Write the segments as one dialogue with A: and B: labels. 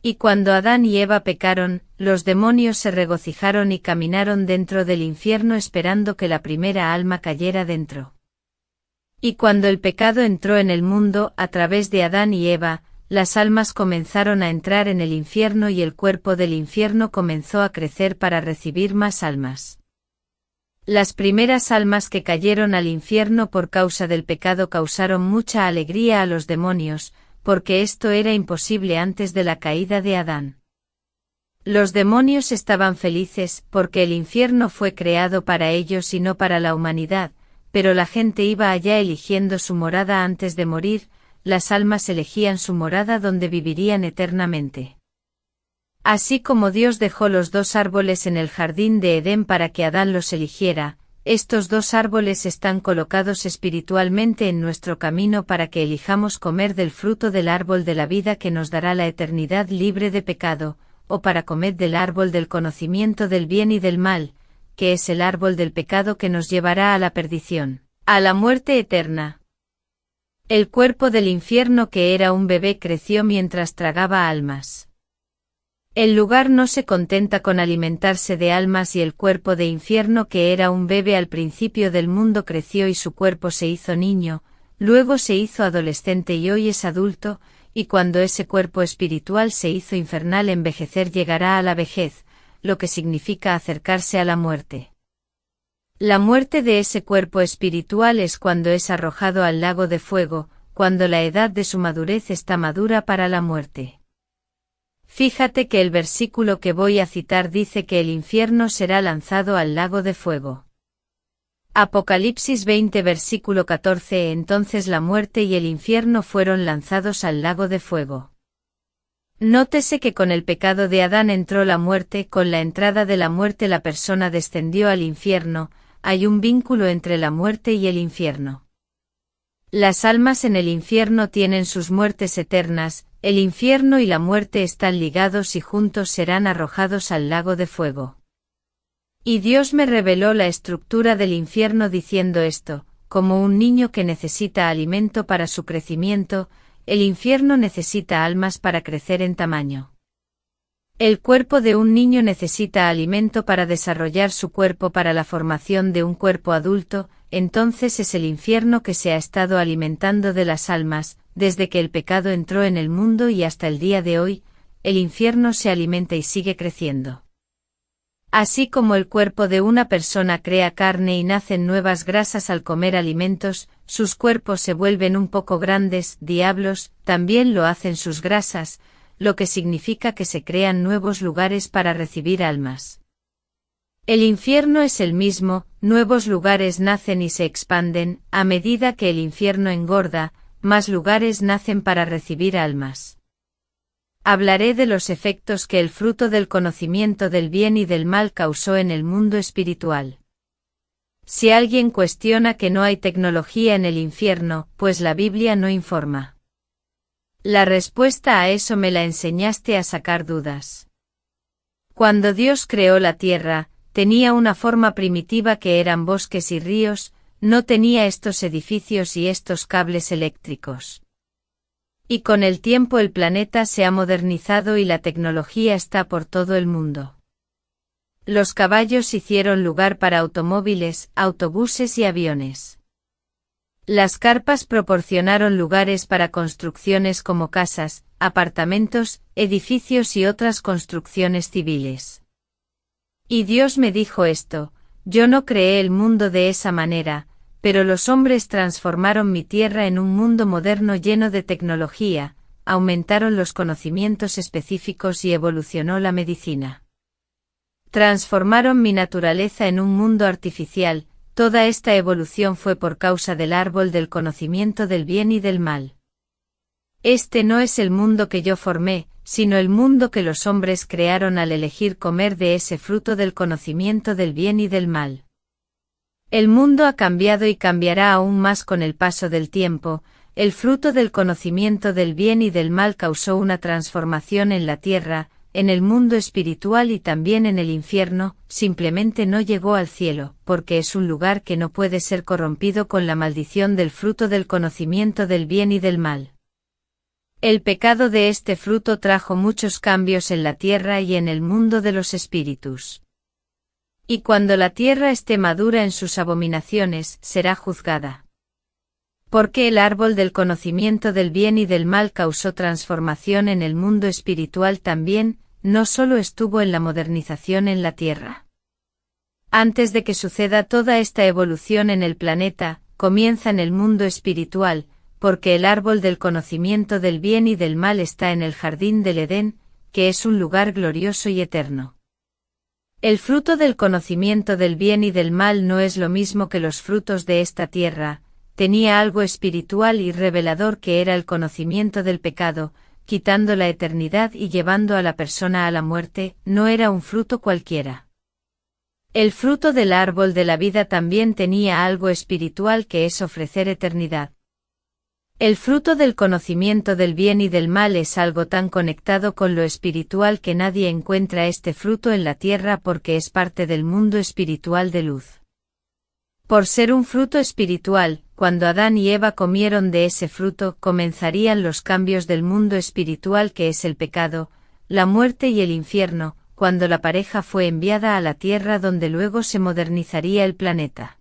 A: Y cuando Adán y Eva pecaron, los demonios se regocijaron y caminaron dentro del infierno esperando que la primera alma cayera dentro. Y cuando el pecado entró en el mundo a través de Adán y Eva, las almas comenzaron a entrar en el infierno y el cuerpo del infierno comenzó a crecer para recibir más almas. Las primeras almas que cayeron al infierno por causa del pecado causaron mucha alegría a los demonios, porque esto era imposible antes de la caída de Adán. Los demonios estaban felices porque el infierno fue creado para ellos y no para la humanidad, pero la gente iba allá eligiendo su morada antes de morir, las almas elegían su morada donde vivirían eternamente. Así como Dios dejó los dos árboles en el jardín de Edén para que Adán los eligiera, estos dos árboles están colocados espiritualmente en nuestro camino para que elijamos comer del fruto del árbol de la vida que nos dará la eternidad libre de pecado, o para comer del árbol del conocimiento del bien y del mal, que es el árbol del pecado que nos llevará a la perdición, a la muerte eterna. El cuerpo del infierno que era un bebé creció mientras tragaba almas. El lugar no se contenta con alimentarse de almas y el cuerpo de infierno que era un bebé al principio del mundo creció y su cuerpo se hizo niño, luego se hizo adolescente y hoy es adulto, y cuando ese cuerpo espiritual se hizo infernal envejecer llegará a la vejez, lo que significa acercarse a la muerte. La muerte de ese cuerpo espiritual es cuando es arrojado al lago de fuego, cuando la edad de su madurez está madura para la muerte. Fíjate que el versículo que voy a citar dice que el infierno será lanzado al lago de fuego. Apocalipsis 20 versículo 14. Entonces la muerte y el infierno fueron lanzados al lago de fuego. Nótese que con el pecado de Adán entró la muerte, con la entrada de la muerte la persona descendió al infierno, hay un vínculo entre la muerte y el infierno. Las almas en el infierno tienen sus muertes eternas, el infierno y la muerte están ligados y juntos serán arrojados al lago de fuego. Y Dios me reveló la estructura del infierno diciendo esto, como un niño que necesita alimento para su crecimiento, el infierno necesita almas para crecer en tamaño. El cuerpo de un niño necesita alimento para desarrollar su cuerpo para la formación de un cuerpo adulto, entonces es el infierno que se ha estado alimentando de las almas, desde que el pecado entró en el mundo y hasta el día de hoy, el infierno se alimenta y sigue creciendo. Así como el cuerpo de una persona crea carne y nacen nuevas grasas al comer alimentos, sus cuerpos se vuelven un poco grandes, diablos, también lo hacen sus grasas, lo que significa que se crean nuevos lugares para recibir almas. El infierno es el mismo, nuevos lugares nacen y se expanden, a medida que el infierno engorda, más lugares nacen para recibir almas. Hablaré de los efectos que el fruto del conocimiento del bien y del mal causó en el mundo espiritual. Si alguien cuestiona que no hay tecnología en el infierno, pues la Biblia no informa. La respuesta a eso me la enseñaste a sacar dudas. Cuando Dios creó la tierra, tenía una forma primitiva que eran bosques y ríos, no tenía estos edificios y estos cables eléctricos. Y con el tiempo el planeta se ha modernizado y la tecnología está por todo el mundo. Los caballos hicieron lugar para automóviles, autobuses y aviones. Las carpas proporcionaron lugares para construcciones como casas, apartamentos, edificios y otras construcciones civiles. Y Dios me dijo esto, yo no creé el mundo de esa manera, pero los hombres transformaron mi tierra en un mundo moderno lleno de tecnología, aumentaron los conocimientos específicos y evolucionó la medicina. Transformaron mi naturaleza en un mundo artificial, toda esta evolución fue por causa del árbol del conocimiento del bien y del mal. Este no es el mundo que yo formé, sino el mundo que los hombres crearon al elegir comer de ese fruto del conocimiento del bien y del mal. El mundo ha cambiado y cambiará aún más con el paso del tiempo, el fruto del conocimiento del bien y del mal causó una transformación en la tierra, en el mundo espiritual y también en el infierno, simplemente no llegó al cielo, porque es un lugar que no puede ser corrompido con la maldición del fruto del conocimiento del bien y del mal. El pecado de este fruto trajo muchos cambios en la tierra y en el mundo de los espíritus. Y cuando la tierra esté madura en sus abominaciones, será juzgada. Porque el árbol del conocimiento del bien y del mal causó transformación en el mundo espiritual también, no solo estuvo en la modernización en la tierra. Antes de que suceda toda esta evolución en el planeta, comienza en el mundo espiritual, porque el árbol del conocimiento del bien y del mal está en el jardín del Edén, que es un lugar glorioso y eterno. El fruto del conocimiento del bien y del mal no es lo mismo que los frutos de esta tierra, tenía algo espiritual y revelador que era el conocimiento del pecado, quitando la eternidad y llevando a la persona a la muerte, no era un fruto cualquiera. El fruto del árbol de la vida también tenía algo espiritual que es ofrecer eternidad. El fruto del conocimiento del bien y del mal es algo tan conectado con lo espiritual que nadie encuentra este fruto en la tierra porque es parte del mundo espiritual de luz. Por ser un fruto espiritual, cuando Adán y Eva comieron de ese fruto, comenzarían los cambios del mundo espiritual que es el pecado, la muerte y el infierno, cuando la pareja fue enviada a la tierra donde luego se modernizaría el planeta.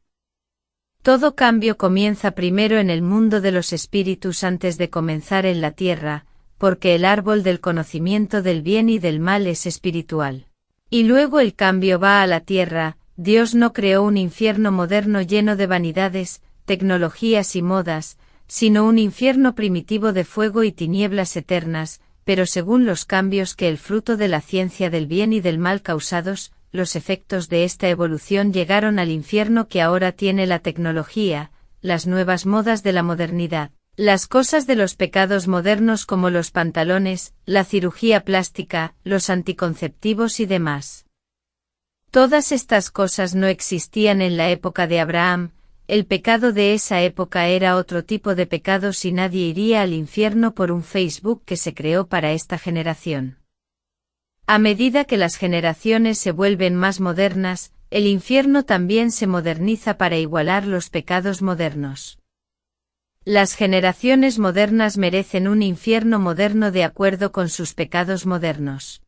A: Todo cambio comienza primero en el mundo de los espíritus antes de comenzar en la tierra, porque el árbol del conocimiento del bien y del mal es espiritual. Y luego el cambio va a la tierra. Dios no creó un infierno moderno lleno de vanidades, tecnologías y modas, sino un infierno primitivo de fuego y tinieblas eternas, pero según los cambios que el fruto de la ciencia del bien y del mal causados, los efectos de esta evolución llegaron al infierno que ahora tiene la tecnología, las nuevas modas de la modernidad, las cosas de los pecados modernos como los pantalones, la cirugía plástica, los anticonceptivos y demás. Todas estas cosas no existían en la época de Abraham, el pecado de esa época era otro tipo de pecados y nadie iría al infierno por un Facebook que se creó para esta generación. A medida que las generaciones se vuelven más modernas, el infierno también se moderniza para igualar los pecados modernos. Las generaciones modernas merecen un infierno moderno de acuerdo con sus pecados modernos.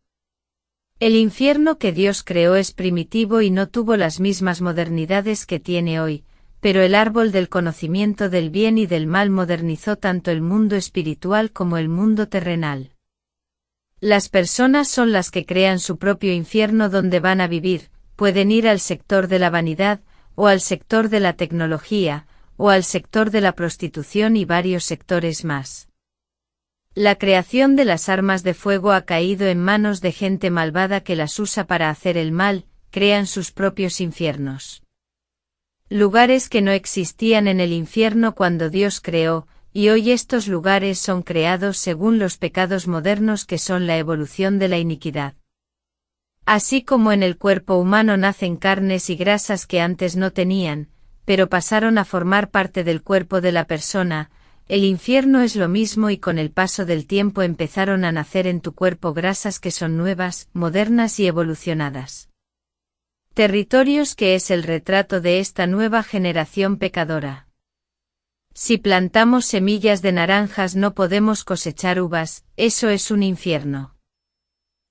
A: El infierno que Dios creó es primitivo y no tuvo las mismas modernidades que tiene hoy, pero el árbol del conocimiento del bien y del mal modernizó tanto el mundo espiritual como el mundo terrenal. Las personas son las que crean su propio infierno donde van a vivir, pueden ir al sector de la vanidad, o al sector de la tecnología, o al sector de la prostitución y varios sectores más. La creación de las armas de fuego ha caído en manos de gente malvada que las usa para hacer el mal, crean sus propios infiernos. Lugares que no existían en el infierno cuando Dios creó, y hoy estos lugares son creados según los pecados modernos que son la evolución de la iniquidad. Así como en el cuerpo humano nacen carnes y grasas que antes no tenían, pero pasaron a formar parte del cuerpo de la persona, el infierno es lo mismo y con el paso del tiempo empezaron a nacer en tu cuerpo grasas que son nuevas, modernas y evolucionadas. Territorios que es el retrato de esta nueva generación pecadora. Si plantamos semillas de naranjas no podemos cosechar uvas, eso es un infierno.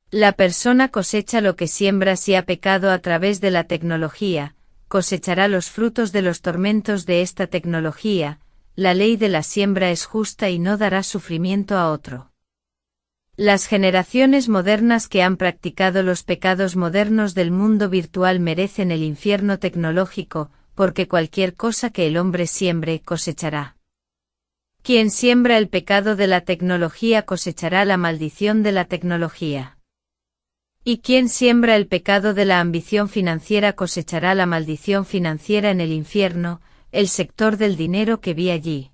A: La persona cosecha lo que siembra si ha pecado a través de la tecnología, cosechará los frutos de los tormentos de esta tecnología, la ley de la siembra es justa y no dará sufrimiento a otro. Las generaciones modernas que han practicado los pecados modernos del mundo virtual merecen el infierno tecnológico, porque cualquier cosa que el hombre siembre cosechará. Quien siembra el pecado de la tecnología cosechará la maldición de la tecnología. Y quien siembra el pecado de la ambición financiera cosechará la maldición financiera en el infierno, el sector del dinero que vi allí.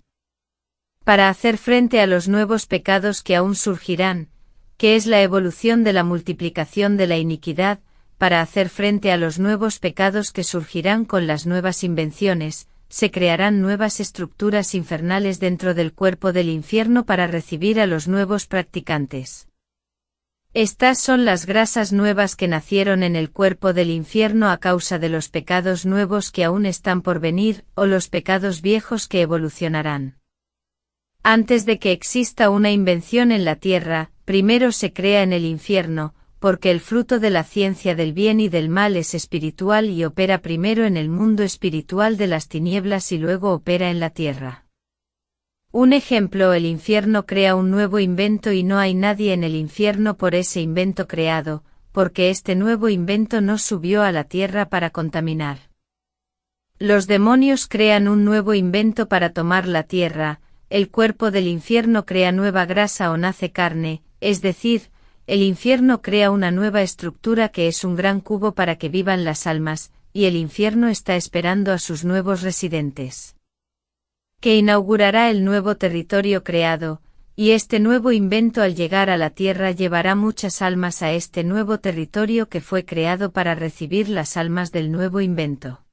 A: Para hacer frente a los nuevos pecados que aún surgirán, que es la evolución de la multiplicación de la iniquidad, para hacer frente a los nuevos pecados que surgirán con las nuevas invenciones, se crearán nuevas estructuras infernales dentro del cuerpo del infierno para recibir a los nuevos practicantes. Estas son las grasas nuevas que nacieron en el cuerpo del infierno a causa de los pecados nuevos que aún están por venir, o los pecados viejos que evolucionarán. Antes de que exista una invención en la tierra, primero se crea en el infierno, porque el fruto de la ciencia del bien y del mal es espiritual y opera primero en el mundo espiritual de las tinieblas y luego opera en la tierra. Un ejemplo: el infierno crea un nuevo invento y no hay nadie en el infierno por ese invento creado, porque este nuevo invento no subió a la tierra para contaminar. Los demonios crean un nuevo invento para tomar la tierra, el cuerpo del infierno crea nueva grasa o nace carne, es decir, el infierno crea una nueva estructura que es un gran cubo para que vivan las almas, y el infierno está esperando a sus nuevos residentes, que inaugurará el nuevo territorio creado, y este nuevo invento al llegar a la tierra llevará muchas almas a este nuevo territorio que fue creado para recibir las almas del nuevo invento.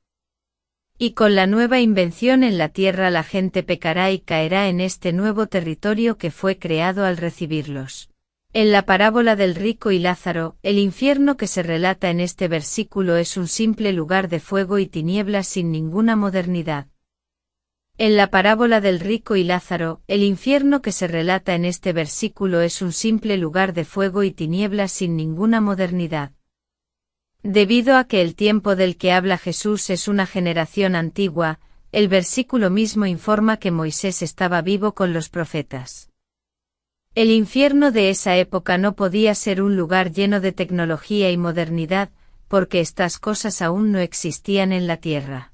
A: Y con la nueva invención en la tierra la gente pecará y caerá en este nuevo territorio que fue creado al recibirlos. En la parábola del rico y Lázaro, el infierno que se relata en este versículo es un simple lugar de fuego y tinieblas sin ninguna modernidad. En la parábola del rico y Lázaro, el infierno que se relata en este versículo es un simple lugar de fuego y tinieblas sin ninguna modernidad. Debido a que el tiempo del que habla Jesús es una generación antigua, el versículo mismo informa que Moisés estaba vivo con los profetas. El infierno de esa época no podía ser un lugar lleno de tecnología y modernidad, porque estas cosas aún no existían en la tierra.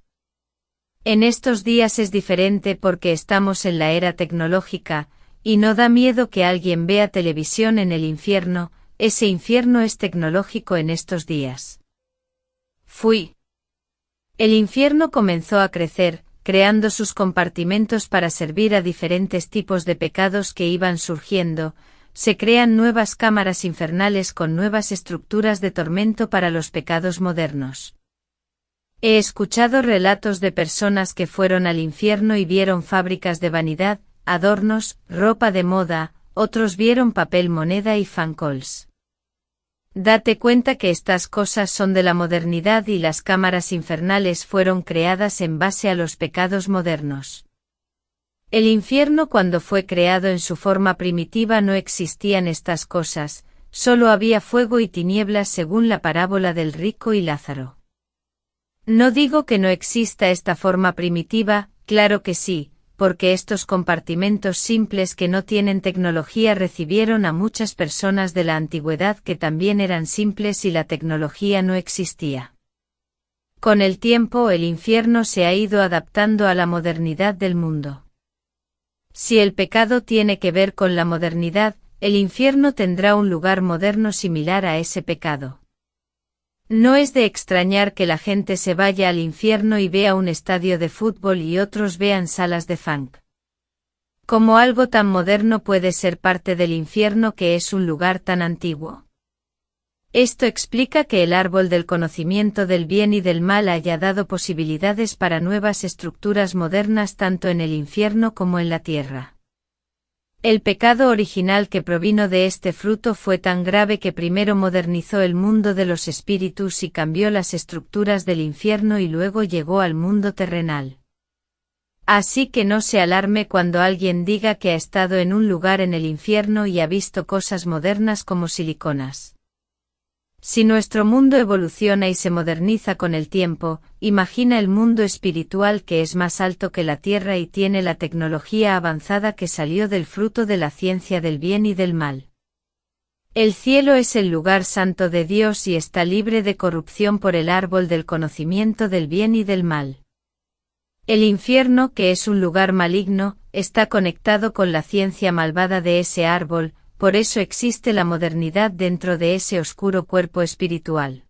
A: En estos días es diferente porque estamos en la era tecnológica, y no da miedo que alguien vea televisión en el infierno, ese infierno es tecnológico en estos días. El infierno comenzó a crecer, creando sus compartimentos para servir a diferentes tipos de pecados que iban surgiendo, se crean nuevas cámaras infernales con nuevas estructuras de tormento para los pecados modernos. He escuchado relatos de personas que fueron al infierno y vieron fábricas de vanidad, adornos, ropa de moda, otros vieron papel moneda y fancols. Date cuenta que estas cosas son de la modernidad y las cámaras infernales fueron creadas en base a los pecados modernos. El infierno cuando fue creado en su forma primitiva no existían estas cosas, solo había fuego y tinieblas según la parábola del rico y Lázaro. No digo que no exista esta forma primitiva, claro que sí, porque estos compartimentos simples que no tienen tecnología recibieron a muchas personas de la antigüedad que también eran simples y la tecnología no existía. Con el tiempo el infierno se ha ido adaptando a la modernidad del mundo. Si el pecado tiene que ver con la modernidad, el infierno tendrá un lugar moderno similar a ese pecado. No es de extrañar que la gente se vaya al infierno y vea un estadio de fútbol y otros vean salas de funk. ¿Cómo algo tan moderno puede ser parte del infierno que es un lugar tan antiguo? Esto explica que el árbol del conocimiento del bien y del mal haya dado posibilidades para nuevas estructuras modernas tanto en el infierno como en la tierra. El pecado original que provino de este fruto fue tan grave que primero modernizó el mundo de los espíritus y cambió las estructuras del infierno y luego llegó al mundo terrenal. Así que no se alarme cuando alguien diga que ha estado en un lugar en el infierno y ha visto cosas modernas como siliconas. Si nuestro mundo evoluciona y se moderniza con el tiempo, imagina el mundo espiritual que es más alto que la tierra y tiene la tecnología avanzada que salió del fruto de la ciencia del bien y del mal. El cielo es el lugar santo de Dios y está libre de corrupción por el árbol del conocimiento del bien y del mal. El infierno, que es un lugar maligno, está conectado con la ciencia malvada de ese árbol, por eso existe la modernidad dentro de ese oscuro cuerpo espiritual.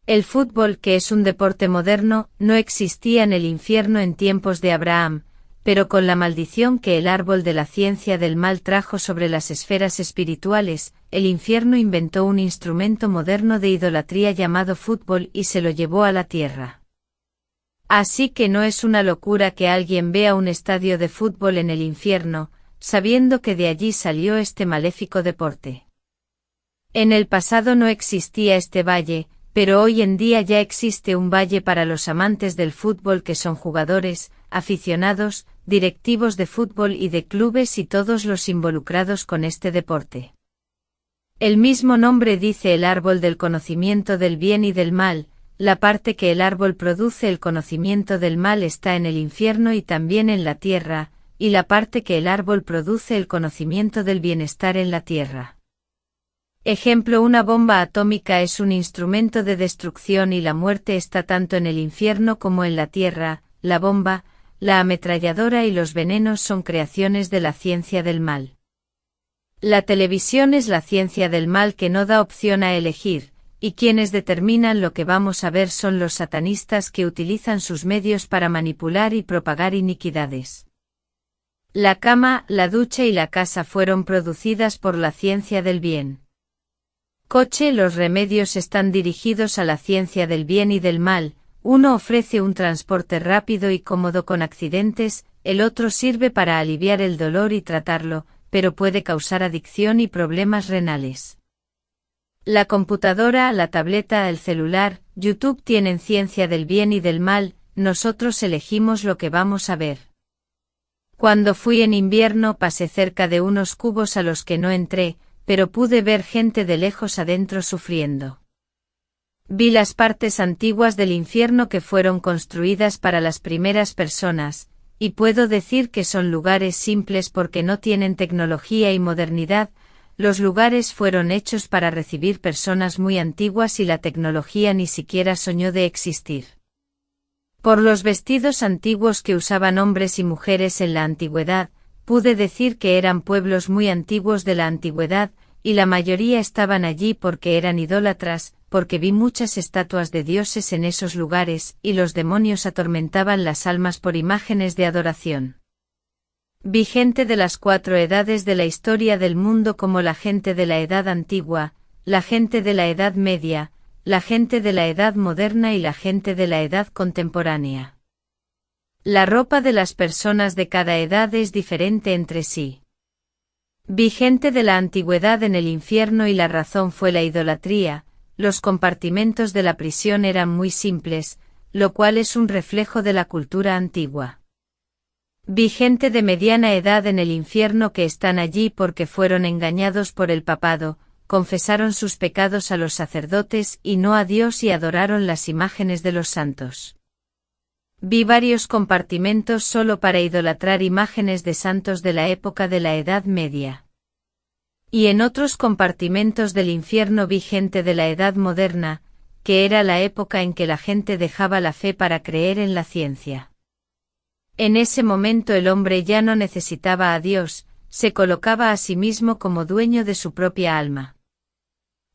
A: El fútbol, que es un deporte moderno, no existía en el infierno en tiempos de Abraham, pero con la maldición que el árbol de la ciencia del mal trajo sobre las esferas espirituales, el infierno inventó un instrumento moderno de idolatría llamado fútbol y se lo llevó a la tierra. Así que no es una locura que alguien vea un estadio de fútbol en el infierno, sabiendo que de allí salió este maléfico deporte. En el pasado no existía este valle, pero hoy en día ya existe un valle para los amantes del fútbol que son jugadores, aficionados, directivos de fútbol y de clubes y todos los involucrados con este deporte. El mismo nombre dice el árbol del conocimiento del bien y del mal, la parte que el árbol produce el conocimiento del mal está en el infierno y también en la tierra, y la parte que el árbol produce el conocimiento del bienestar en la tierra. Ejemplo: una bomba atómica es un instrumento de destrucción y la muerte está tanto en el infierno como en la tierra. La bomba, la ametralladora y los venenos son creaciones de la ciencia del mal. La televisión es la ciencia del mal que no da opción a elegir, y quienes determinan lo que vamos a ver son los satanistas que utilizan sus medios para manipular y propagar iniquidades. La cama, la ducha y la casa fueron producidas por la ciencia del bien. Coche: los remedios están dirigidos a la ciencia del bien y del mal, uno ofrece un transporte rápido y cómodo con accidentes, el otro sirve para aliviar el dolor y tratarlo, pero puede causar adicción y problemas renales. La computadora, la tableta, el celular, YouTube tienen ciencia del bien y del mal, nosotros elegimos lo que vamos a ver. Cuando fui en invierno pasé cerca de unos cubos a los que no entré, pero pude ver gente de lejos adentro sufriendo. Vi las partes antiguas del infierno que fueron construidas para las primeras personas, y puedo decir que son lugares simples porque no tienen tecnología y modernidad. Los lugares fueron hechos para recibir personas muy antiguas y la tecnología ni siquiera soñó de existir. Por los vestidos antiguos que usaban hombres y mujeres en la antigüedad, pude decir que eran pueblos muy antiguos de la antigüedad, y la mayoría estaban allí porque eran idólatras, porque vi muchas estatuas de dioses en esos lugares, y los demonios atormentaban las almas por imágenes de adoración. Vi gente de las 4 edades de la historia del mundo como la gente de la Edad Antigua, la gente de la Edad Media, la gente de la Edad Moderna y la gente de la Edad Contemporánea. La ropa de las personas de cada edad es diferente entre sí. Vi gente de la antigüedad en el infierno y la razón fue la idolatría. Los compartimentos de la prisión eran muy simples, lo cual es un reflejo de la cultura antigua. Vi gente de mediana edad en el infierno que están allí porque fueron engañados por el papado, confesaron sus pecados a los sacerdotes y no a Dios y adoraron las imágenes de los santos. Vi varios compartimentos solo para idolatrar imágenes de santos de la época de la Edad Media. Y en otros compartimentos del infierno vi gente de la Edad Moderna, que era la época en que la gente dejaba la fe para creer en la ciencia. En ese momento el hombre ya no necesitaba a Dios, se colocaba a sí mismo como dueño de su propia alma.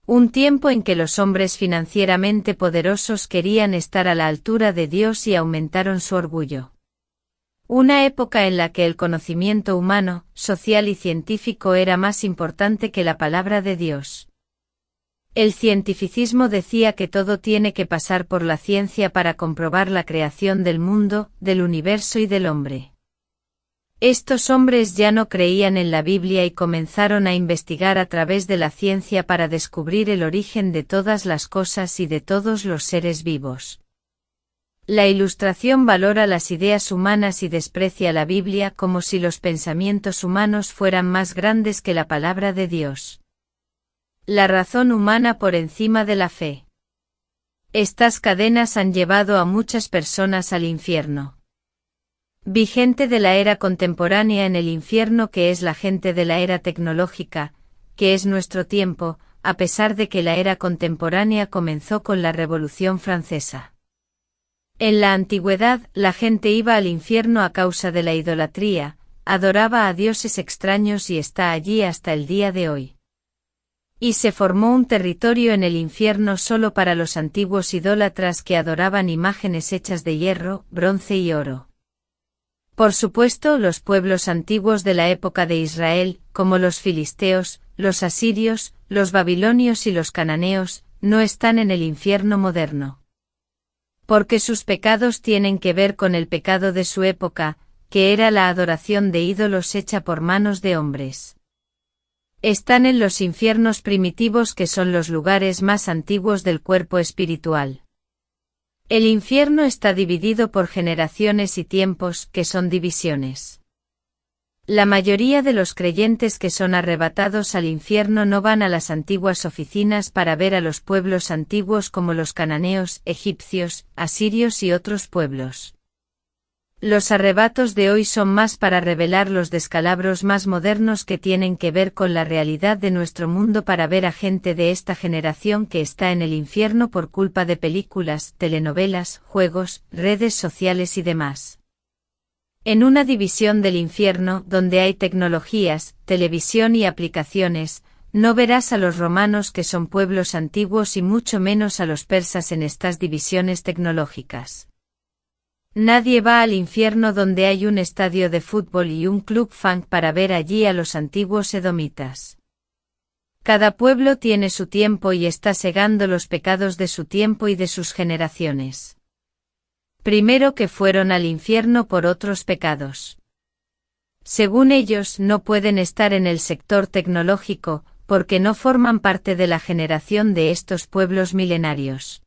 A: Un tiempo en que los hombres financieramente poderosos querían estar a la altura de Dios y aumentaron su orgullo. Una época en la que el conocimiento humano, social y científico era más importante que la palabra de Dios. El cientificismo decía que todo tiene que pasar por la ciencia para comprobar la creación del mundo, del universo y del hombre. Estos hombres ya no creían en la Biblia y comenzaron a investigar a través de la ciencia para descubrir el origen de todas las cosas y de todos los seres vivos. La Ilustración valora las ideas humanas y desprecia la Biblia como si los pensamientos humanos fueran más grandes que la palabra de Dios. La razón humana por encima de la fe. Estas cadenas han llevado a muchas personas al infierno. Vi gente de la era contemporánea en el infierno que es la gente de la era tecnológica, que es nuestro tiempo, a pesar de que la era contemporánea comenzó con la Revolución Francesa. En la antigüedad, la gente iba al infierno a causa de la idolatría, adoraba a dioses extraños y está allí hasta el día de hoy. Y se formó un territorio en el infierno solo para los antiguos idólatras que adoraban imágenes hechas de hierro, bronce y oro. Por supuesto, los pueblos antiguos de la época de Israel, como los filisteos, los asirios, los babilonios y los cananeos, no están en el infierno moderno. Porque sus pecados tienen que ver con el pecado de su época, que era la adoración de ídolos hecha por manos de hombres. Están en los infiernos primitivos que son los lugares más antiguos del cuerpo espiritual. El infierno está dividido por generaciones y tiempos, que son divisiones. La mayoría de los creyentes que son arrebatados al infierno no van a las antiguas oficinas para ver a los pueblos antiguos como los cananeos, egipcios, asirios y otros pueblos. Los arrebatos de hoy son más para revelar los descalabros más modernos que tienen que ver con la realidad de nuestro mundo, para ver a gente de esta generación que está en el infierno por culpa de películas, telenovelas, juegos, redes sociales y demás. En una división del infierno donde hay tecnologías, televisión y aplicaciones, no verás a los romanos, que son pueblos antiguos, y mucho menos a los persas en estas divisiones tecnológicas. Nadie va al infierno donde hay un estadio de fútbol y un club funk para ver allí a los antiguos edomitas. Cada pueblo tiene su tiempo y está segando los pecados de su tiempo y de sus generaciones. Primero, que fueron al infierno por otros pecados. Según ellos, no pueden estar en el sector tecnológico, porque no forman parte de la generación de estos pueblos milenarios.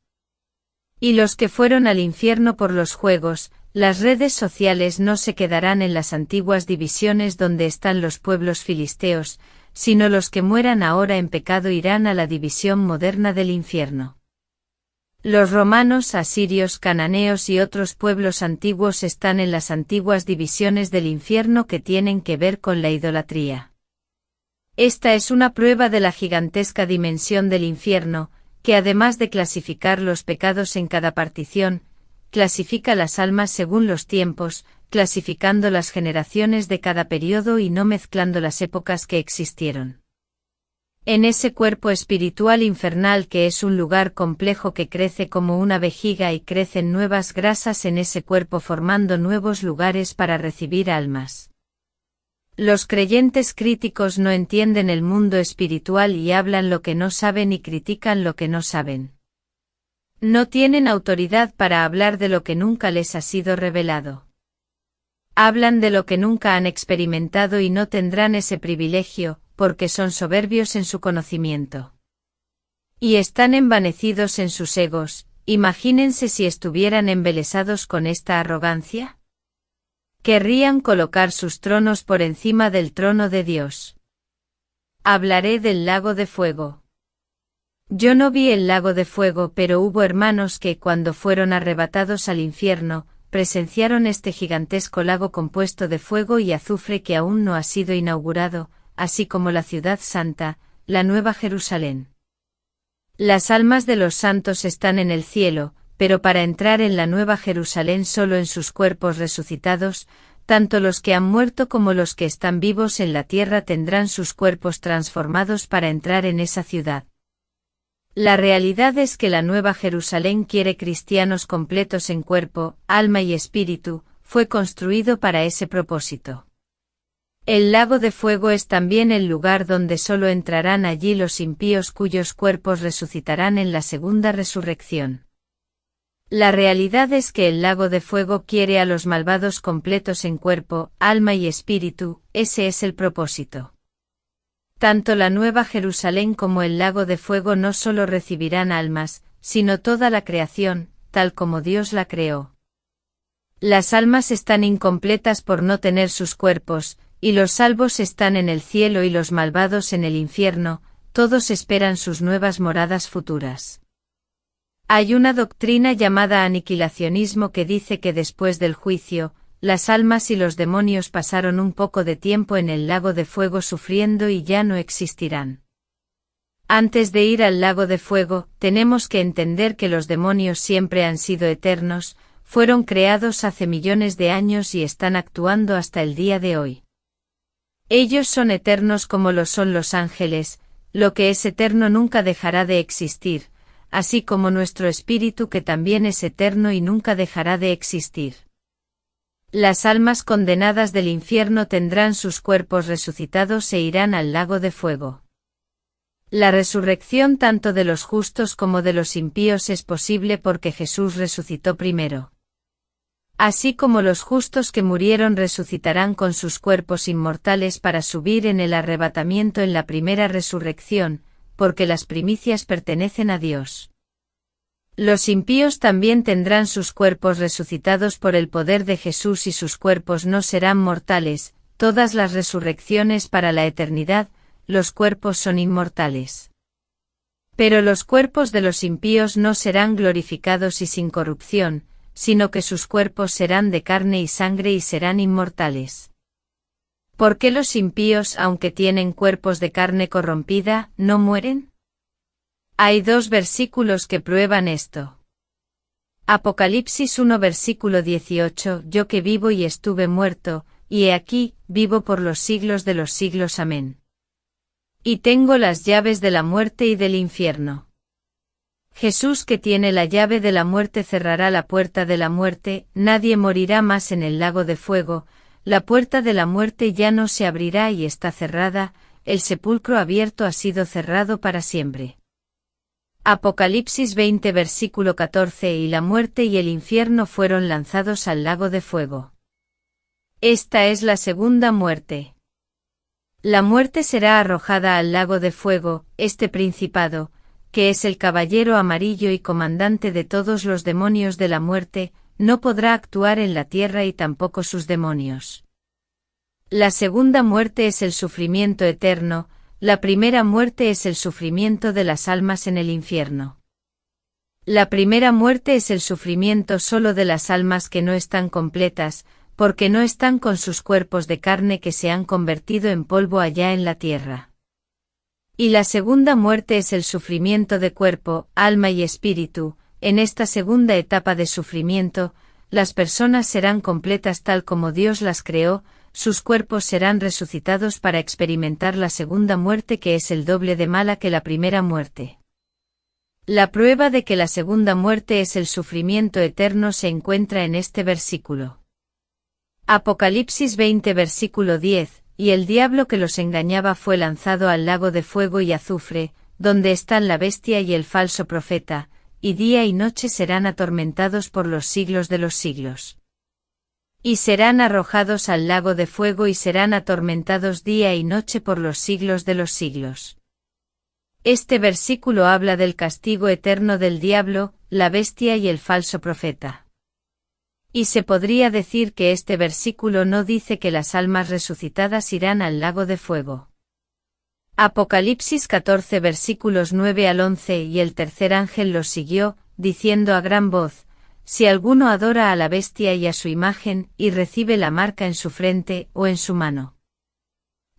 A: Y los que fueron al infierno por los juegos, las redes sociales, no se quedarán en las antiguas divisiones donde están los pueblos filisteos, sino los que mueran ahora en pecado irán a la división moderna del infierno. Los romanos, asirios, cananeos y otros pueblos antiguos están en las antiguas divisiones del infierno que tienen que ver con la idolatría. Esta es una prueba de la gigantesca dimensión del infierno, que además de clasificar los pecados en cada partición, clasifica las almas según los tiempos, clasificando las generaciones de cada periodo y no mezclando las épocas que existieron. En ese cuerpo espiritual infernal, que es un lugar complejo que crece como una vejiga, y crecen nuevas grasas en ese cuerpo formando nuevos lugares para recibir almas. Los creyentes críticos no entienden el mundo espiritual y hablan lo que no saben y critican lo que no saben. No tienen autoridad para hablar de lo que nunca les ha sido revelado. Hablan de lo que nunca han experimentado y no tendrán ese privilegio, porque son soberbios en su conocimiento. Y están envanecidos en sus egos. Imagínense si estuvieran embelesados con esta arrogancia. Querrían colocar sus tronos por encima del trono de Dios. Hablaré del lago de fuego. Yo no vi el lago de fuego, pero hubo hermanos que, cuando fueron arrebatados al infierno, presenciaron este gigantesco lago compuesto de fuego y azufre que aún no ha sido inaugurado, así como la ciudad santa, la Nueva Jerusalén. Las almas de los santos están en el cielo, pero para entrar en la Nueva Jerusalén solo en sus cuerpos resucitados, tanto los que han muerto como los que están vivos en la tierra tendrán sus cuerpos transformados para entrar en esa ciudad. La realidad es que la Nueva Jerusalén quiere cristianos completos en cuerpo, alma y espíritu, fue construido para ese propósito. El lago de fuego es también el lugar donde solo entrarán allí los impíos cuyos cuerpos resucitarán en la segunda resurrección. La realidad es que el lago de fuego quiere a los malvados completos en cuerpo, alma y espíritu, ese es el propósito. Tanto la Nueva Jerusalén como el lago de fuego no solo recibirán almas, sino toda la creación, tal como Dios la creó. Las almas están incompletas por no tener sus cuerpos, y los salvos están en el cielo y los malvados en el infierno, todos esperan sus nuevas moradas futuras. Hay una doctrina llamada aniquilacionismo que dice que después del juicio, las almas y los demonios pasaron un poco de tiempo en el lago de fuego sufriendo y ya no existirán. Antes de ir al lago de fuego, tenemos que entender que los demonios siempre han sido eternos, fueron creados hace millones de años y están actuando hasta el día de hoy. Ellos son eternos como lo son los ángeles, lo que es eterno nunca dejará de existir, así como nuestro espíritu que también es eterno y nunca dejará de existir. Las almas condenadas del infierno tendrán sus cuerpos resucitados e irán al lago de fuego. La resurrección tanto de los justos como de los impíos es posible porque Jesús resucitó primero. Así como los justos que murieron resucitarán con sus cuerpos inmortales para subir en el arrebatamiento en la primera resurrección, porque las primicias pertenecen a Dios. Los impíos también tendrán sus cuerpos resucitados por el poder de Jesús y sus cuerpos no serán mortales, todas las resurrecciones para la eternidad, los cuerpos son inmortales. Pero los cuerpos de los impíos no serán glorificados y sin corrupción, sino que sus cuerpos serán de carne y sangre y serán inmortales. ¿Por qué los impíos, aunque tienen cuerpos de carne corrompida, no mueren? Hay 2 versículos que prueban esto. Apocalipsis 1 versículo 18, Yo que vivo y estuve muerto, y he aquí, vivo por los siglos de los siglos. Amén. Y tengo las llaves de la muerte y del infierno. Jesús que tiene la llave de la muerte cerrará la puerta de la muerte, nadie morirá más en el lago de fuego, la puerta de la muerte ya no se abrirá y está cerrada, el sepulcro abierto ha sido cerrado para siempre. Apocalipsis 20 versículo 14 Y la muerte y el infierno fueron lanzados al lago de fuego. Esta es la segunda muerte. La muerte será arrojada al lago de fuego, este principado, que es el caballero amarillo y comandante de todos los demonios de la muerte, no podrá actuar en la tierra y tampoco sus demonios. La segunda muerte es el sufrimiento eterno, la primera muerte es el sufrimiento de las almas en el infierno. La primera muerte es el sufrimiento solo de las almas que no están completas, porque no están con sus cuerpos de carne que se han convertido en polvo allá en la tierra. Y la segunda muerte es el sufrimiento de cuerpo, alma y espíritu. En esta segunda etapa de sufrimiento, las personas serán completas tal como Dios las creó, sus cuerpos serán resucitados para experimentar la segunda muerte que es el doble de mala que la primera muerte. La prueba de que la segunda muerte es el sufrimiento eterno se encuentra en este versículo. Apocalipsis 20 versículo 10, y el diablo que los engañaba fue lanzado al lago de fuego y azufre, donde están la bestia y el falso profeta, y día y noche serán atormentados por los siglos de los siglos. Y serán arrojados al lago de fuego y serán atormentados día y noche por los siglos de los siglos. Este versículo habla del castigo eterno del diablo, la bestia y el falso profeta. Y se podría decir que este versículo no dice que las almas resucitadas irán al lago de fuego. Apocalipsis 14 versículos 9 al 11 Y el tercer ángel los siguió, diciendo a gran voz, si alguno adora a la bestia y a su imagen, y recibe la marca en su frente o en su mano.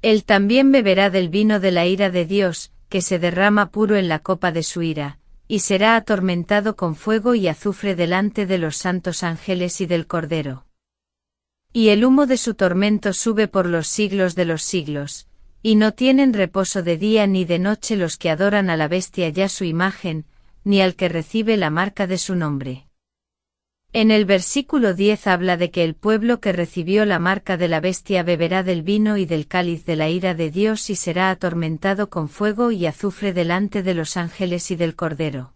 A: Él también beberá del vino de la ira de Dios, que se derrama puro en la copa de su ira, y será atormentado con fuego y azufre delante de los santos ángeles y del Cordero. Y el humo de su tormento sube por los siglos de los siglos, y no tienen reposo de día ni de noche los que adoran a la bestia y a su imagen, ni al que recibe la marca de su nombre. En el versículo 10 habla de que el pueblo que recibió la marca de la bestia beberá del vino y del cáliz de la ira de Dios y será atormentado con fuego y azufre delante de los ángeles y del Cordero.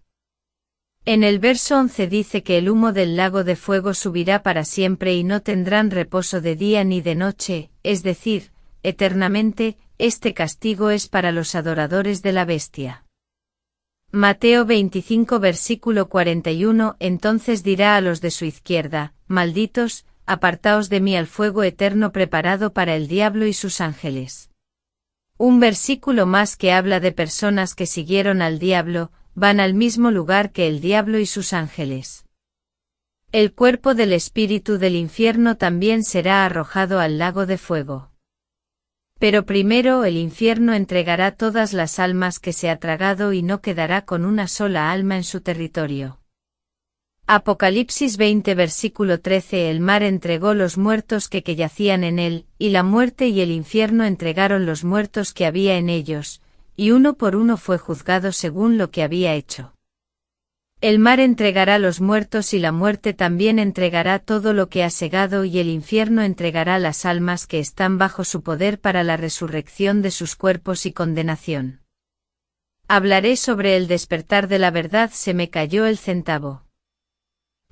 A: En el verso 11 dice que el humo del lago de fuego subirá para siempre y no tendrán reposo de día ni de noche, es decir, eternamente. Este castigo es para los adoradores de la bestia. Mateo 25 versículo 41 Entonces dirá a los de su izquierda, malditos, apartaos de mí al fuego eterno preparado para el diablo y sus ángeles. Un versículo más que habla de personas que siguieron al diablo, van al mismo lugar que el diablo y sus ángeles. El cuerpo del espíritu del infierno también será arrojado al lago de fuego. Pero primero el infierno entregará todas las almas que se ha tragado y no quedará con una sola alma en su territorio. Apocalipsis 20 versículo 13 El mar entregó los muertos que yacían en él, y la muerte y el infierno entregaron los muertos que había en ellos, y uno por uno fue juzgado según lo que había hecho. El mar entregará los muertos y la muerte también entregará todo lo que ha segado y el infierno entregará las almas que están bajo su poder para la resurrección de sus cuerpos y condenación. Hablaré sobre el despertar de la verdad. Se me cayó el centavo.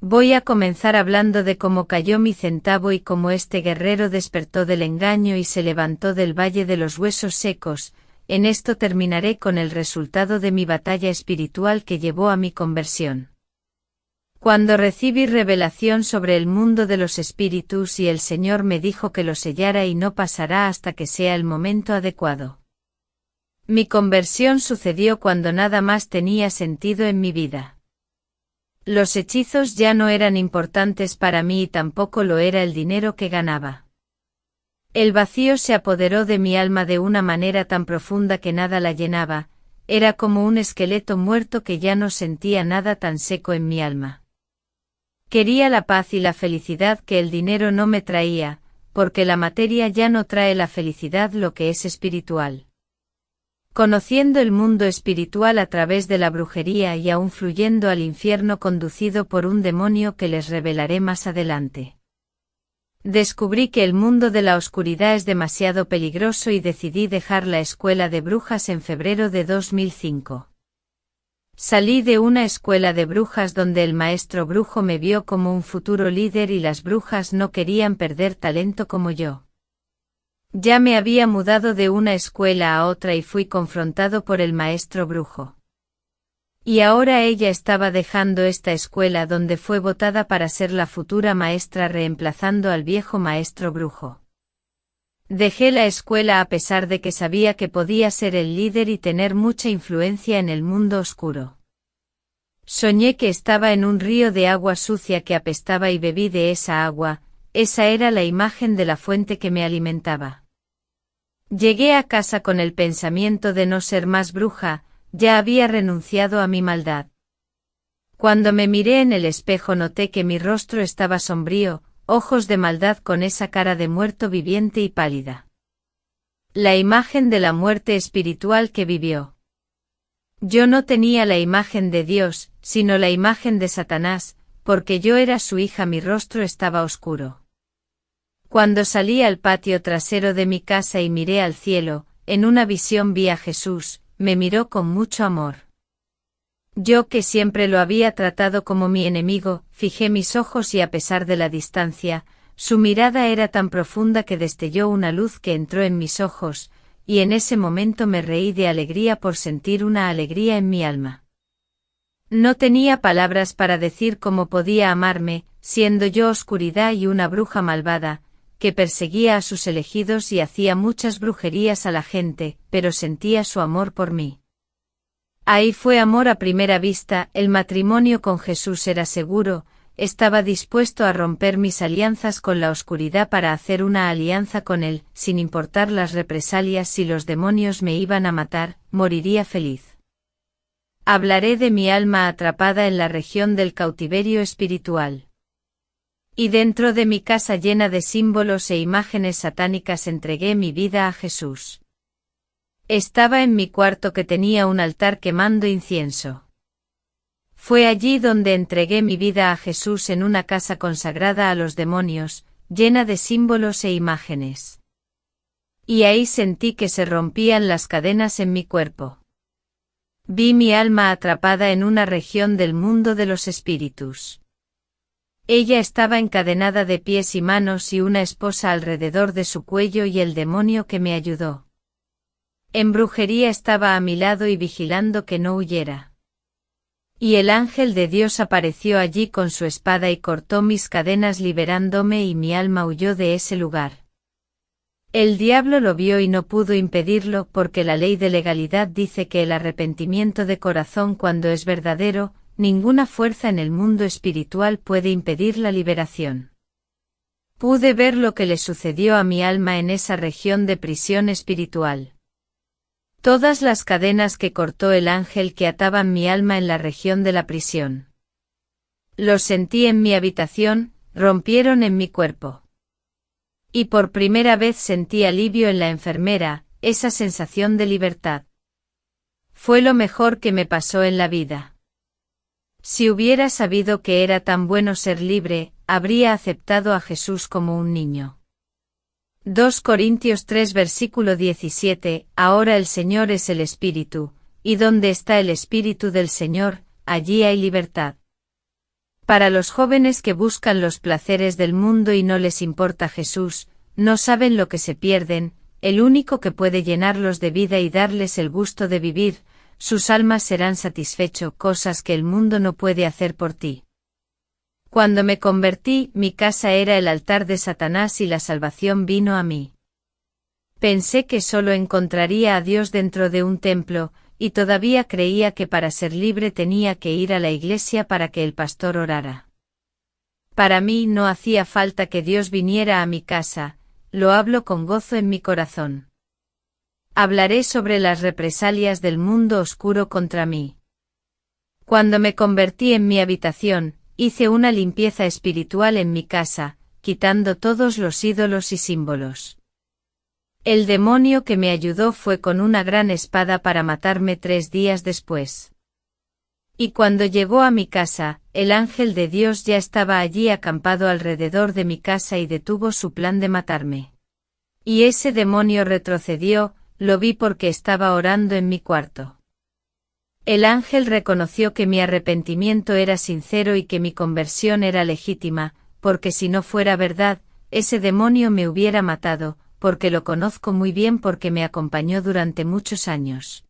A: Voy a comenzar hablando de cómo cayó mi centavo y cómo este guerrero despertó del engaño y se levantó del valle de los huesos secos. En esto terminaré con el resultado de mi batalla espiritual que llevó a mi conversión. Cuando recibí revelación sobre el mundo de los espíritus y el Señor me dijo que lo sellara y no pasará hasta que sea el momento adecuado. Mi conversión sucedió cuando nada más tenía sentido en mi vida. Los hechizos ya no eran importantes para mí y tampoco lo era el dinero que ganaba. El vacío se apoderó de mi alma de una manera tan profunda que nada la llenaba, era como un esqueleto muerto que ya no sentía nada tan seco en mi alma. Quería la paz y la felicidad que el dinero no me traía, porque la materia ya no trae la felicidad, lo que es espiritual. Conociendo el mundo espiritual a través de la brujería y aún fluyendo al infierno conducido por un demonio que les revelaré más adelante. Descubrí que el mundo de la oscuridad es demasiado peligroso y decidí dejar la escuela de brujas en febrero de 2005. Salí de una escuela de brujas donde el maestro brujo me vio como un futuro líder y las brujas no querían perder talento como yo. Ya me había mudado de una escuela a otra y fui confrontado por el maestro brujo. Y ahora ella estaba dejando esta escuela donde fue votada para ser la futura maestra reemplazando al viejo maestro brujo. Dejé la escuela a pesar de que sabía que podía ser el líder y tener mucha influencia en el mundo oscuro. Soñé que estaba en un río de agua sucia que apestaba y bebí de esa agua, esa era la imagen de la fuente que me alimentaba. Llegué a casa con el pensamiento de no ser más bruja, ya había renunciado a mi maldad. Cuando me miré en el espejo noté que mi rostro estaba sombrío, ojos de maldad con esa cara de muerto viviente y pálida. La imagen de la muerte espiritual que vivió. Yo no tenía la imagen de Dios, sino la imagen de Satanás, porque yo era su hija, mi rostro estaba oscuro. Cuando salí al patio trasero de mi casa y miré al cielo, en una visión vi a Jesús, me miró con mucho amor. Yo que siempre lo había tratado como mi enemigo, fijé mis ojos y a pesar de la distancia, su mirada era tan profunda que destelló una luz que entró en mis ojos, y en ese momento me reí de alegría por sentir una alegría en mi alma. No tenía palabras para decir cómo podía amarme, siendo yo oscuridad y una bruja malvada, que perseguía a sus elegidos y hacía muchas brujerías a la gente, pero sentía su amor por mí. Ahí fue amor a primera vista, el matrimonio con Jesús era seguro, estaba dispuesto a romper mis alianzas con la oscuridad para hacer una alianza con él, sin importar las represalias. Si los demonios me iban a matar, moriría feliz. Hablaré de mi alma atrapada en la región del cautiverio espiritual. Y dentro de mi casa llena de símbolos e imágenes satánicas entregué mi vida a Jesús. Estaba en mi cuarto que tenía un altar quemando incienso. Fue allí donde entregué mi vida a Jesús en una casa consagrada a los demonios, llena de símbolos e imágenes. Y ahí sentí que se rompían las cadenas en mi cuerpo. Vi mi alma atrapada en una región del mundo de los espíritus. Ella estaba encadenada de pies y manos y una esposa alrededor de su cuello y el demonio que me ayudó. En brujería estaba a mi lado y vigilando que no huyera. Y el ángel de Dios apareció allí con su espada y cortó mis cadenas liberándome y mi alma huyó de ese lugar. El diablo lo vio y no pudo impedirlo porque la ley de legalidad dice que el arrepentimiento de corazón cuando es verdadero, ninguna fuerza en el mundo espiritual puede impedir la liberación. Pude ver lo que le sucedió a mi alma en esa región de prisión espiritual. Todas las cadenas que cortó el ángel que ataban mi alma en la región de la prisión. Los sentí en mi habitación, rompieron en mi cuerpo. Y por primera vez sentí alivio en la enfermera, esa sensación de libertad. Fue lo mejor que me pasó en la vida. Si hubiera sabido que era tan bueno ser libre, habría aceptado a Jesús como un niño. 2 Corintios 3 versículo 17, ahora el Señor es el Espíritu, y donde está el Espíritu del Señor, allí hay libertad. Para los jóvenes que buscan los placeres del mundo y no les importa Jesús, no saben lo que se pierden, el único que puede llenarlos de vida y darles el gusto de vivir, sus almas serán satisfechos, cosas que el mundo no puede hacer por ti. Cuando me convertí, mi casa era el altar de Satanás y la salvación vino a mí. Pensé que solo encontraría a Dios dentro de un templo, y todavía creía que para ser libre tenía que ir a la iglesia para que el pastor orara. Para mí no hacía falta que Dios viniera a mi casa, lo hablo con gozo en mi corazón. Hablaré sobre las represalias del mundo oscuro contra mí. Cuando me convertí en mi habitación, hice una limpieza espiritual en mi casa, quitando todos los ídolos y símbolos. El demonio que me ayudó fue con una gran espada para matarme 3 días después. Y cuando llegó a mi casa, el ángel de Dios ya estaba allí acampado alrededor de mi casa y detuvo su plan de matarme. Y ese demonio retrocedió, lo vi porque estaba orando en mi cuarto. El ángel reconoció que mi arrepentimiento era sincero y que mi conversión era legítima, porque si no fuera verdad, ese demonio me hubiera matado, porque lo conozco muy bien porque me acompañó durante muchos años.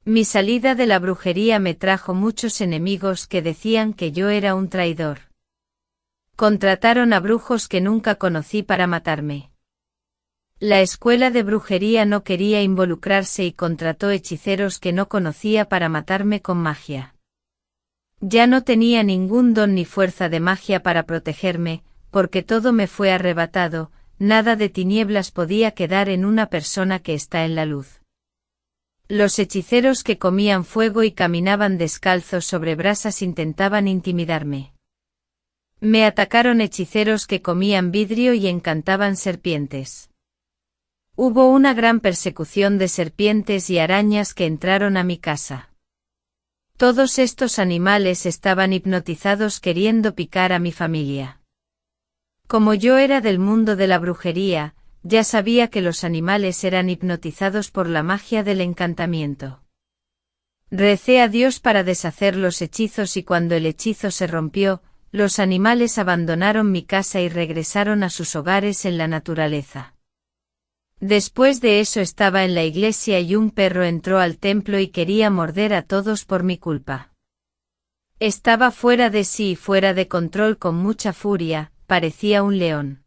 A: Mi salida de la brujería me trajo muchos enemigos que decían que yo era un traidor. Contrataron a brujos que nunca conocí para matarme. La escuela de brujería no quería involucrarse y contrató hechiceros que no conocía para matarme con magia. Ya no tenía ningún don ni fuerza de magia para protegerme, porque todo me fue arrebatado, nada de tinieblas podía quedar en una persona que está en la luz. Los hechiceros que comían fuego y caminaban descalzos sobre brasas intentaban intimidarme. Me atacaron hechiceros que comían vidrio y encantaban serpientes. Hubo una gran persecución de serpientes y arañas que entraron a mi casa. Todos estos animales estaban hipnotizados queriendo picar a mi familia. Como yo era del mundo de la brujería, ya sabía que los animales eran hipnotizados por la magia del encantamiento. Recé a Dios para deshacer los hechizos y cuando el hechizo se rompió, los animales abandonaron mi casa y regresaron a sus hogares en la naturaleza. Después de eso estaba en la iglesia y un perro entró al templo y quería morder a todos por mi culpa. Estaba fuera de sí y fuera de control con mucha furia, parecía un león.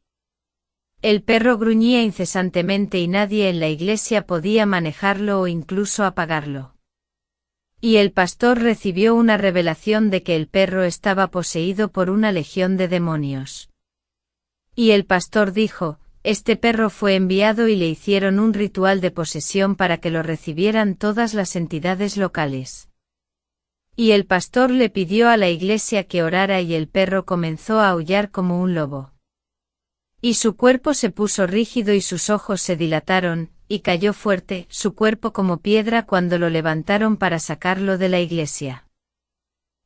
A: El perro gruñía incesantemente y nadie en la iglesia podía manejarlo o incluso apagarlo. Y el pastor recibió una revelación de que el perro estaba poseído por una legión de demonios. Y el pastor dijo, este perro fue enviado y le hicieron un ritual de posesión para que lo recibieran todas las entidades locales. Y el pastor le pidió a la iglesia que orara y el perro comenzó a aullar como un lobo. Y su cuerpo se puso rígido y sus ojos se dilataron, y cayó fuerte, su cuerpo como piedra cuando lo levantaron para sacarlo de la iglesia.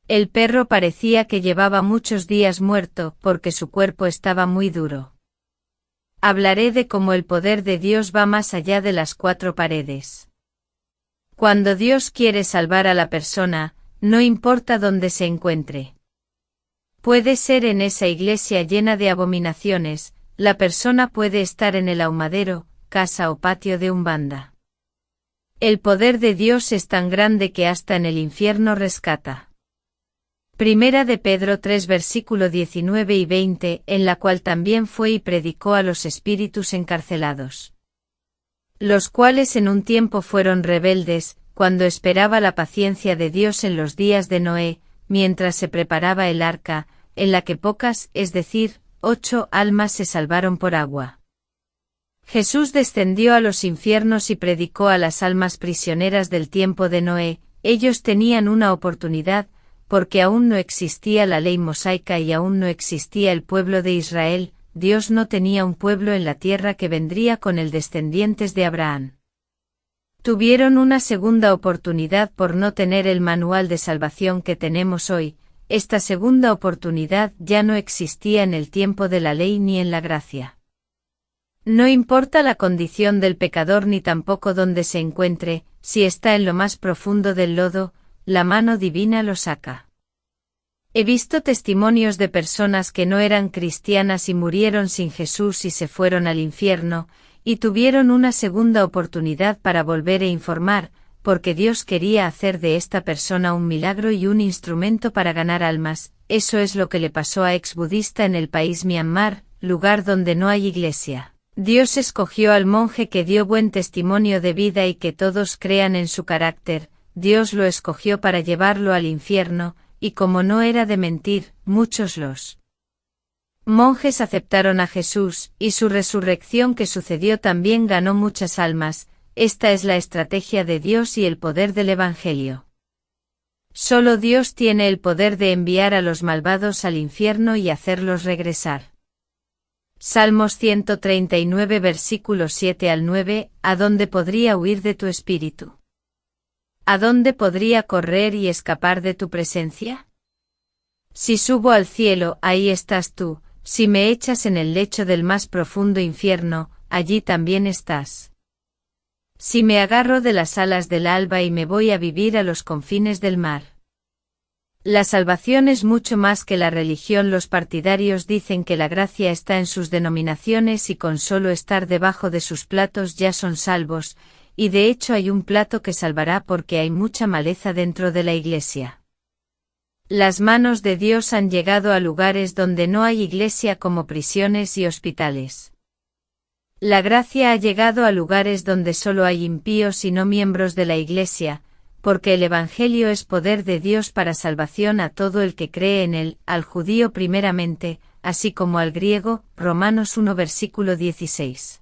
A: El perro parecía que llevaba muchos días muerto, porque su cuerpo estaba muy duro. Hablaré de cómo el poder de Dios va más allá de las 4 paredes. Cuando Dios quiere salvar a la persona, no importa dónde se encuentre. Puede ser en esa iglesia llena de abominaciones, la persona puede estar en el ahumadero, casa o patio de Umbanda. El poder de Dios es tan grande que hasta en el infierno rescata. Primera de Pedro 3 versículo 19 y 20, en la cual también fue y predicó a los espíritus encarcelados. Los cuales en un tiempo fueron rebeldes, cuando esperaba la paciencia de Dios en los días de Noé, mientras se preparaba el arca, en la que pocas, es decir, 8 almas se salvaron por agua. Jesús descendió a los infiernos y predicó a las almas prisioneras del tiempo de Noé, ellos tenían una oportunidad, porque aún no existía la ley mosaica y aún no existía el pueblo de Israel, Dios no tenía un pueblo en la tierra que vendría con el descendientes de Abraham. Tuvieron una segunda oportunidad por no tener el manual de salvación que tenemos hoy. Esta segunda oportunidad ya no existía en el tiempo de la ley ni en la gracia. No importa la condición del pecador ni tampoco dónde se encuentre, si está en lo más profundo del lodo, la mano divina lo saca. He visto testimonios de personas que no eran cristianas y murieron sin Jesús y se fueron al infierno, y tuvieron una segunda oportunidad para volver e informar, porque Dios quería hacer de esta persona un milagro y un instrumento para ganar almas. Eso es lo que le pasó a ex-budista en el país Myanmar, lugar donde no hay iglesia. Dios escogió al monje que dio buen testimonio de vida y que todos crean en su carácter. Dios lo escogió para llevarlo al infierno, y como no era de mentir, muchos los monjes aceptaron a Jesús, y su resurrección que sucedió también ganó muchas almas. Esta es la estrategia de Dios y el poder del Evangelio. Solo Dios tiene el poder de enviar a los malvados al infierno y hacerlos regresar. Salmos 139 versículos 7 al 9, ¿a dónde podría huir de tu espíritu? ¿A dónde podría correr y escapar de tu presencia? Si subo al cielo, ahí estás tú, si me echas en el lecho del más profundo infierno, allí también estás. Si me agarro de las alas del alba y me voy a vivir a los confines del mar. La salvación es mucho más que la religión. Los partidarios dicen que la gracia está en sus denominaciones y con solo estar debajo de sus platos ya son salvos, y de hecho hay un plato que salvará porque hay mucha maleza dentro de la iglesia. Las manos de Dios han llegado a lugares donde no hay iglesia como prisiones y hospitales. La gracia ha llegado a lugares donde solo hay impíos y no miembros de la iglesia, porque el Evangelio es poder de Dios para salvación a todo el que cree en él, al judío primeramente, así como al griego. Romanos 1 versículo 16.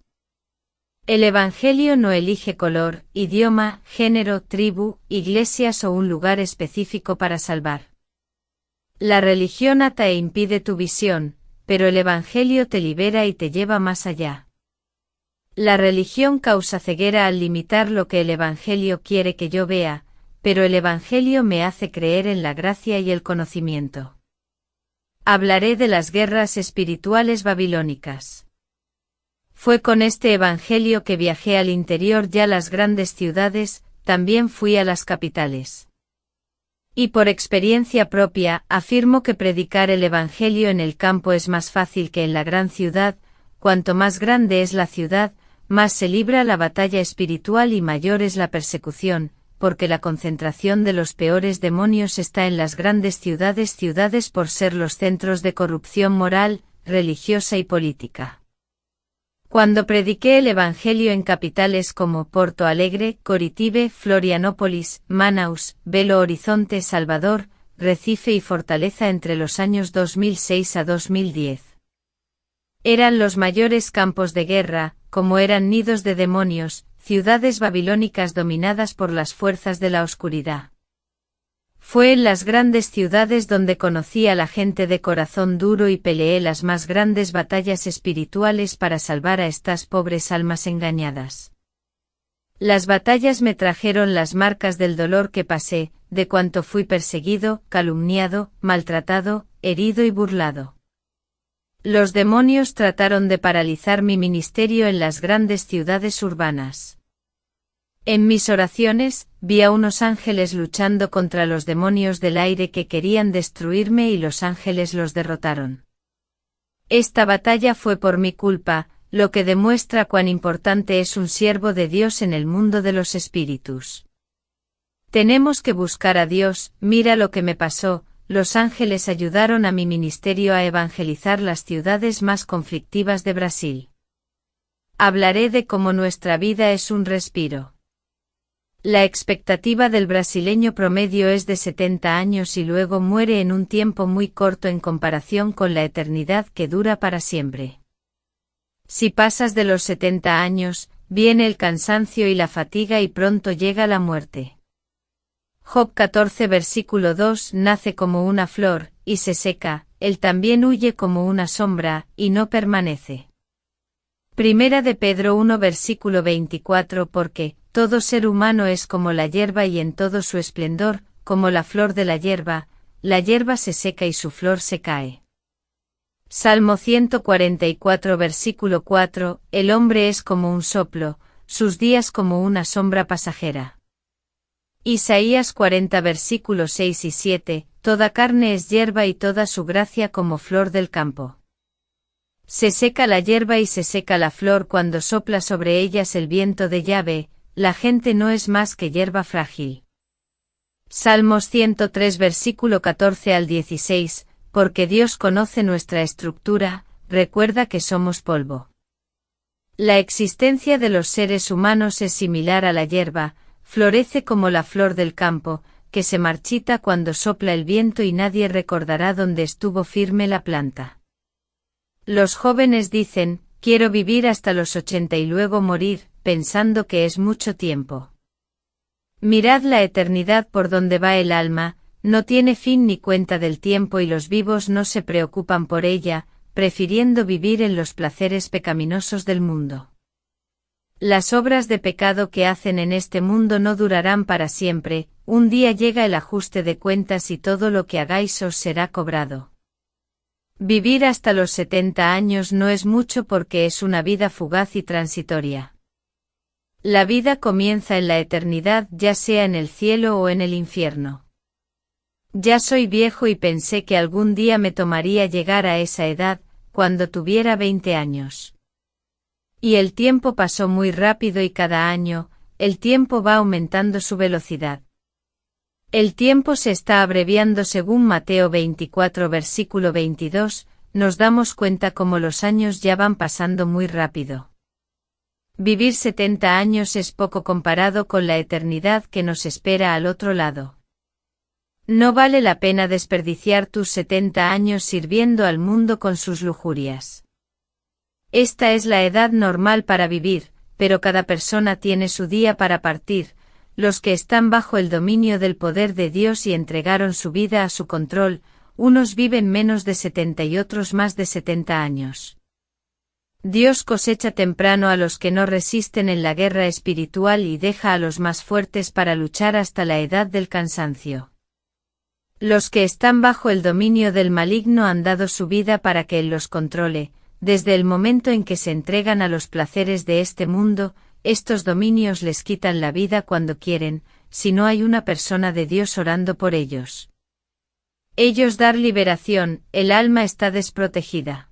A: El Evangelio no elige color, idioma, género, tribu, iglesias o un lugar específico para salvar. La religión ata e impide tu visión, pero el Evangelio te libera y te lleva más allá. La religión causa ceguera al limitar lo que el Evangelio quiere que yo vea, pero el Evangelio me hace creer en la gracia y el conocimiento. Hablaré de las guerras espirituales babilónicas. Fue con este Evangelio que viajé al interior ya las grandes ciudades, también fui a las capitales. Y por experiencia propia, afirmo que predicar el Evangelio en el campo es más fácil que en la gran ciudad. Cuanto más grande es la ciudad, más se libra la batalla espiritual y mayor es la persecución, porque la concentración de los peores demonios está en las grandes ciudades por ser los centros de corrupción moral, religiosa y política. Cuando prediqué el Evangelio en capitales como Porto Alegre, Coritibe, Florianópolis, Manaus, Belo Horizonte, Salvador, Recife y Fortaleza entre los años 2006 a 2010. Eran los mayores campos de guerra, como eran nidos de demonios, ciudades babilónicas dominadas por las fuerzas de la oscuridad. Fue en las grandes ciudades donde conocí a la gente de corazón duro y peleé las más grandes batallas espirituales para salvar a estas pobres almas engañadas. Las batallas me trajeron las marcas del dolor que pasé, de cuanto fui perseguido, calumniado, maltratado, herido y burlado. Los demonios trataron de paralizar mi ministerio en las grandes ciudades urbanas. En mis oraciones, vi a unos ángeles luchando contra los demonios del aire que querían destruirme y los ángeles los derrotaron. Esta batalla fue por mi culpa, lo que demuestra cuán importante es un siervo de Dios en el mundo de los espíritus. Tenemos que buscar a Dios. Mira lo que me pasó. Los ángeles ayudaron a mi ministerio a evangelizar las ciudades más conflictivas de Brasil. Hablaré de cómo nuestra vida es un respiro. La expectativa del brasileño promedio es de 70 años y luego muere en un tiempo muy corto en comparación con la eternidad que dura para siempre. Si pasas de los 70 años, viene el cansancio y la fatiga y pronto llega la muerte. Job 14 versículo 2 nace como una flor, y se seca, él también huye como una sombra, y no permanece. Primera de Pedro 1 versículo 24 porque, todo ser humano es como la hierba y en todo su esplendor, como la flor de la hierba se seca y su flor se cae. Salmo 144 versículo 4, el hombre es como un soplo, sus días como una sombra pasajera. Isaías 40 versículos 6 y 7, toda carne es hierba y toda su gracia como flor del campo. Se seca la hierba y se seca la flor cuando sopla sobre ellas el viento de Yahvé, la gente no es más que hierba frágil. Salmos 103 versículo 14 al 16, porque Dios conoce nuestra estructura, recuerda que somos polvo. La existencia de los seres humanos es similar a la hierba, florece como la flor del campo, que se marchita cuando sopla el viento y nadie recordará dónde estuvo firme la planta. Los jóvenes dicen, quiero vivir hasta los 80 y luego morir, pensando que es mucho tiempo. Mirad la eternidad por donde va el alma, no tiene fin ni cuenta del tiempo y los vivos no se preocupan por ella, prefiriendo vivir en los placeres pecaminosos del mundo. Las obras de pecado que hacen en este mundo no durarán para siempre, un día llega el ajuste de cuentas y todo lo que hagáis os será cobrado. Vivir hasta los 70 años no es mucho porque es una vida fugaz y transitoria. La vida comienza en la eternidad, ya sea en el cielo o en el infierno. Ya soy viejo y pensé que algún día me tomaría llegar a esa edad, cuando tuviera 20 años. Y el tiempo pasó muy rápido y cada año, el tiempo va aumentando su velocidad. El tiempo se está abreviando según Mateo 24 versículo 22, nos damos cuenta como los años ya van pasando muy rápido. Vivir 70 años es poco comparado con la eternidad que nos espera al otro lado. No vale la pena desperdiciar tus 70 años sirviendo al mundo con sus lujurias. Esta es la edad normal para vivir, pero cada persona tiene su día para partir. Los que están bajo el dominio del poder de Dios y entregaron su vida a su control, unos viven menos de 70 y otros más de 70 años. Dios cosecha temprano a los que no resisten en la guerra espiritual y deja a los más fuertes para luchar hasta la edad del cansancio. Los que están bajo el dominio del maligno han dado su vida para que él los controle. Desde el momento en que se entregan a los placeres de este mundo, estos dominios les quitan la vida cuando quieren, si no hay una persona de Dios orando por ellos. Ellos dar liberación, el alma está desprotegida.